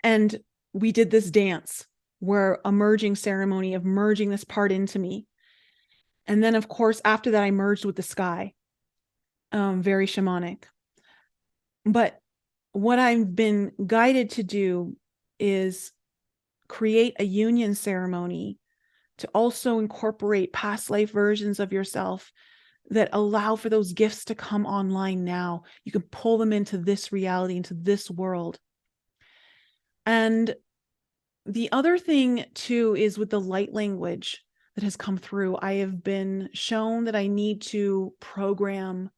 And we did this dance where a merging ceremony of merging this part into me. And then, of course, after that, I merged with the sky, very shamanic. But what I've been guided to do is create a union ceremony to also incorporate past life versions of yourself that allow for those gifts to come online now. You can pull them into this reality, into this world. And the other thing, too, is with the light language that has come through, I have been shown that I need to program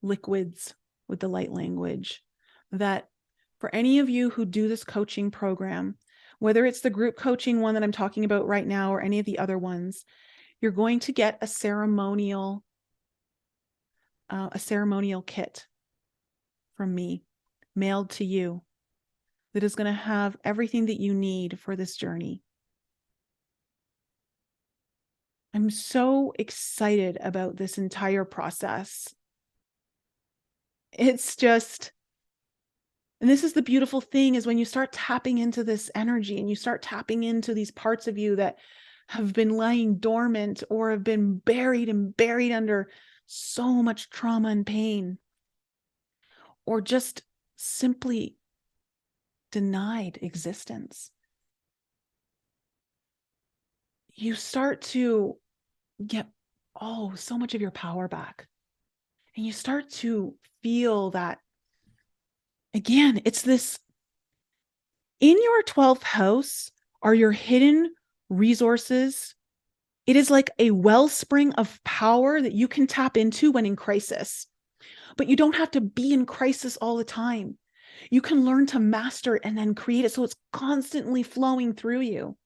liquids with the light language. That for any of you who do this coaching program, whether it's the group coaching one that I'm talking about right now or any of the other ones, you're going to get a ceremonial kit from me mailed to you that is going to have everything that you need for this journey. I'm so excited about this entire process. It's just, and this is the beautiful thing, is when you start tapping into this energy and you start tapping into these parts of you that have been lying dormant or have been buried under so much trauma and pain, or just simply denied existence. You start to get, so much of your power back. And you start to feel that, again, it's this, in your 12th house are your hidden resources. It is like a wellspring of power that you can tap into when in crisis. But you don't have to be in crisis all the time. You can learn to master it and then create it so it's constantly flowing through you.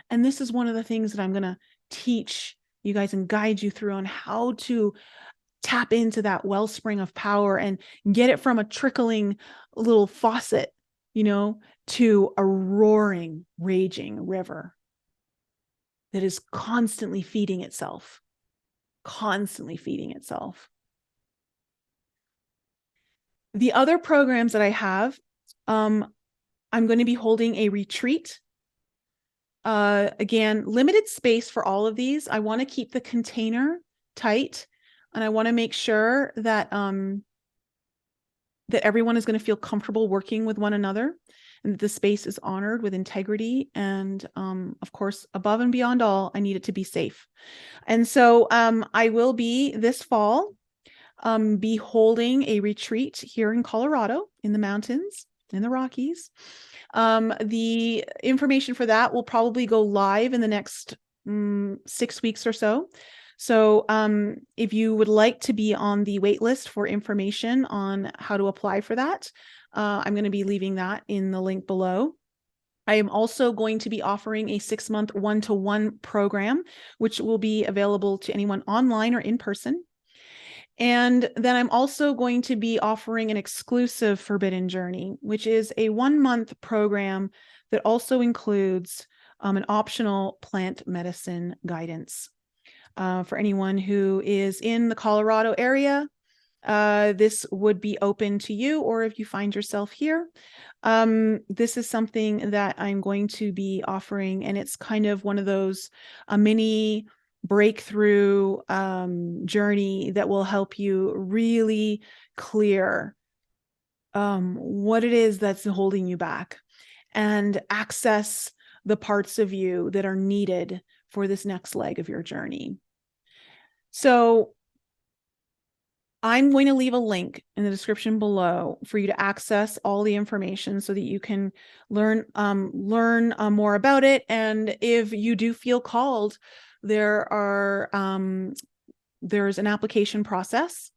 And this is one of the things that I'm going to teach you guys and guide you through on how to tap into that wellspring of power and get it from a trickling little faucet, to a roaring, raging river that is constantly feeding itself, constantly feeding itself. The other programs that I have, I'm going to be holding a retreat. Again, limited space for all of these. I want to keep the container tight, and I want to make sure that that everyone is going to feel comfortable working with one another, and that the space is honored with integrity. And of course, above and beyond all, I need it to be safe. And so I will be this fall be holding a retreat here in Colorado, in the mountains, in the Rockies. The information for that will probably go live in the next 6 weeks or so. So if you would like to be on the wait list for information on how to apply for that, I'm going to be leaving that in the link below. I am also going to be offering a 6-month one-to-one program, which will be available to anyone online or in person. And then I'm also going to be offering an exclusive Forbidden Journey, which is a 1-month program that also includes an optional plant medicine guidance. For anyone who is in the Colorado area, this would be open to you, or if you find yourself here, this is something that I'm going to be offering, and it's kind of one of those mini breakthrough journey that will help you really clear what it is that's holding you back and access the parts of you that are needed for this next leg of your journey. So I'm going to leave a link in the description below for you to access all the information so that you can learn more about it. And if you do feel called, there's an application process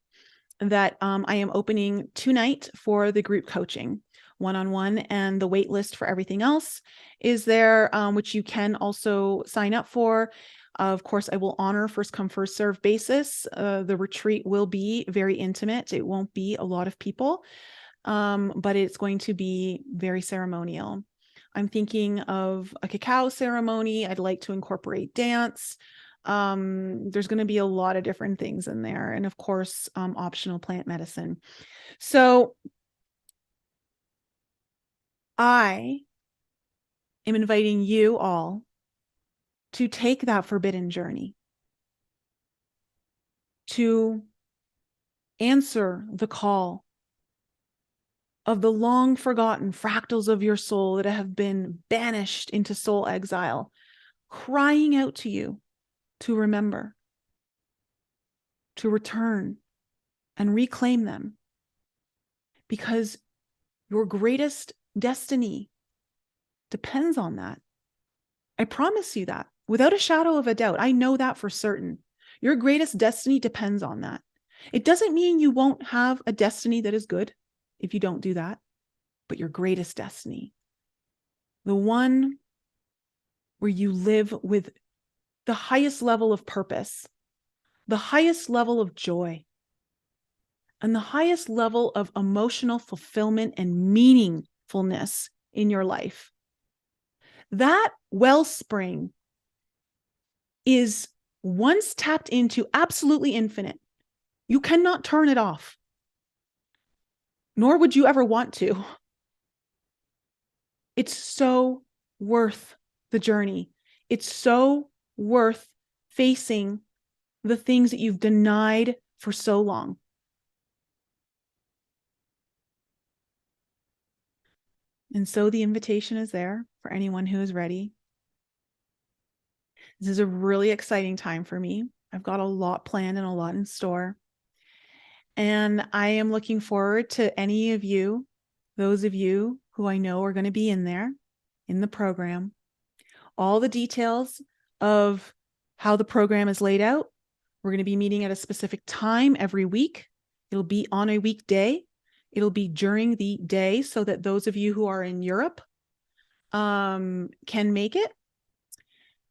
that I am opening tonight for the group coaching one-on-one, and the wait list for everything else is there, which you can also sign up for. Of course, I will honor first come, first serve basis. The retreat will be very intimate. It won't be a lot of people, but it's going to be very ceremonial. I'm thinking of a cacao ceremony. I'd like to incorporate dance. There's going to be a lot of different things in there. And of course, optional plant medicine. So I am inviting you all to take that forbidden journey, to answer the call of the long forgotten fractals of your soul that have been banished into soul exile, crying out to you to remember, to return and reclaim them, because your greatest destiny depends on that. I promise you that without a shadow of a doubt. I know that for certain. Your greatest destiny depends on that. It doesn't mean you won't have a destiny that is good if you don't do that, but your greatest destiny, the one where you live with the highest level of purpose, the highest level of joy, and the highest level of emotional fulfillment and meaningfulness in your life. That wellspring is once tapped into absolutely infinite. You cannot turn it off, nor would you ever want to. It's so worth the journey. It's so worth facing the things that you've denied for so long. And so the invitation is there for anyone who is ready. This is a really exciting time for me. I've got a lot planned and a lot in store. And I am looking forward to any of you, those of you who I know are going to be in there, in the program. All the details of how the program is laid out. We're going to be meeting at a specific time every week. It'll be on a weekday. It'll be during the day so that those of you who are in Europe can make it.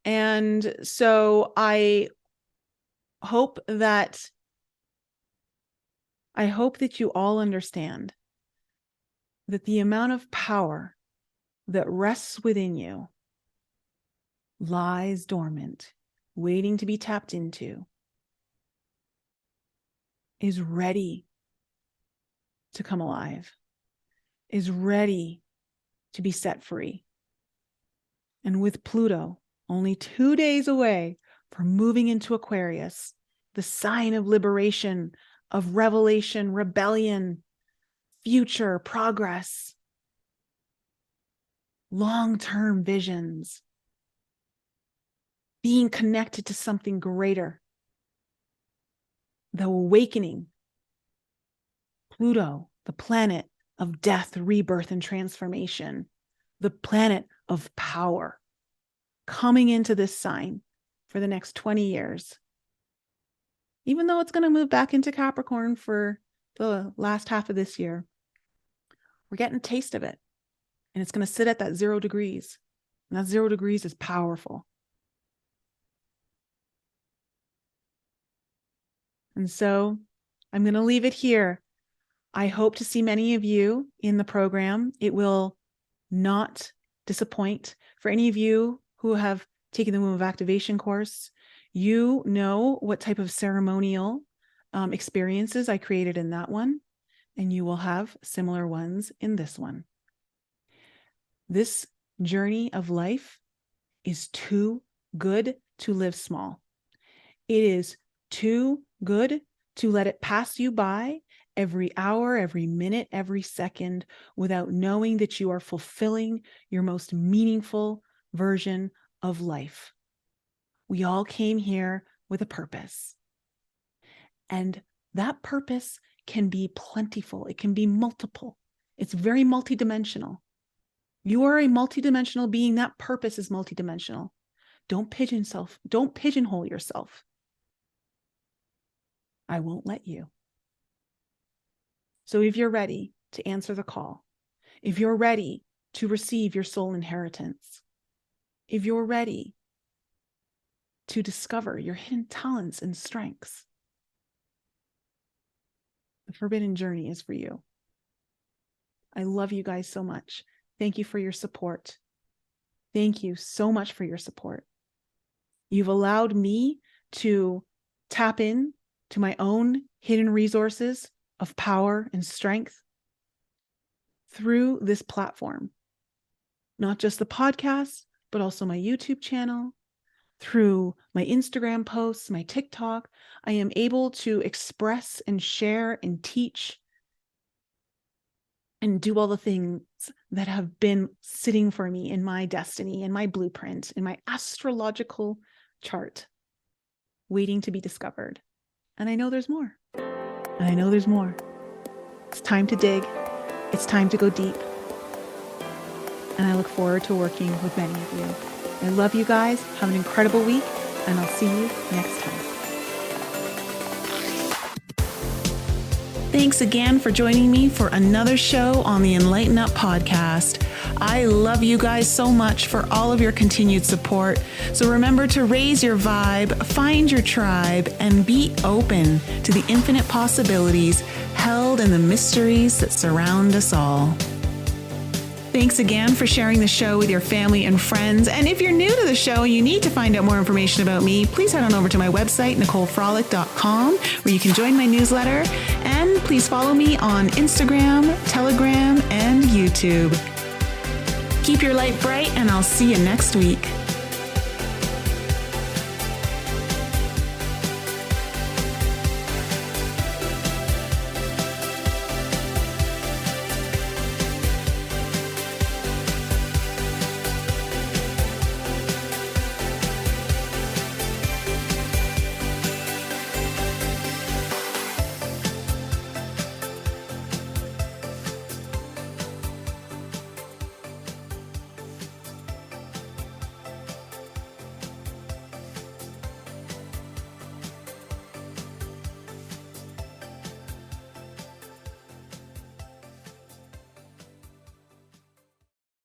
And so I hope that you all understand that the amount of power that rests within you lies dormant, waiting to be tapped into, is ready to come alive, is ready to be set free. And with Pluto only 2 days away from moving into Aquarius, the sign of liberation, of revelation, rebellion, future, progress, long-term visions, being connected to something greater, the awakening. Pluto, the planet of death, rebirth, and transformation, the planet of power, coming into this sign for the next 20 years. Even though it's going to move back into Capricorn for the last half of this year, we're getting a taste of it. And it's going to sit at that 0 degrees. And that 0 degrees is powerful. And so I'm going to leave it here. I hope to see many of you in the program. It will not disappoint. For any of you who have taken the Womb of Activation course, you know what type of ceremonial experiences I created in that one, and you will have similar ones in this one. This journey of life is too good to live small. It is too good to let it pass you by every hour, every minute, every second without knowing that you are fulfilling your most meaningful version of life. We all came here with a purpose. And that purpose can be plentiful. It can be multiple. It's very multidimensional. You are a multidimensional being. That purpose is multidimensional. Don't pigeonhole yourself. I won't let you. So if you're ready to answer the call, if you're ready to receive your soul inheritance, if you're ready to discover your hidden talents and strengths, the Forbidden Journey is for you. I love you guys so much. Thank you for your support. Thank you so much for your support. You've allowed me to tap in to my own hidden resources of power and strength through this platform. Not just the podcast, but also my YouTube channel, through my Instagram posts, my TikTok. I am able to express and share and teach and do all the things that have been sitting for me in my destiny, in my blueprint, in my astrological chart, waiting to be discovered. And I know there's more. And I know there's more. It's time to dig. It's time to go deep. And I look forward to working with many of you. I love you guys. Have an incredible week, and I'll see you next time. Thanks again for joining me for another show on the Enlighten Up podcast. I love you guys so much for all of your continued support. So remember to raise your vibe, find your tribe, and be open to the infinite possibilities held in the mysteries that surround us all. Thanks again for sharing the show with your family and friends. And if you're new to the show and you need to find out more information about me, please head on over to my website, NicoleFrolick.com, where you can join my newsletter. And please follow me on Instagram, Telegram, and YouTube. Keep your light bright, and I'll see you next week.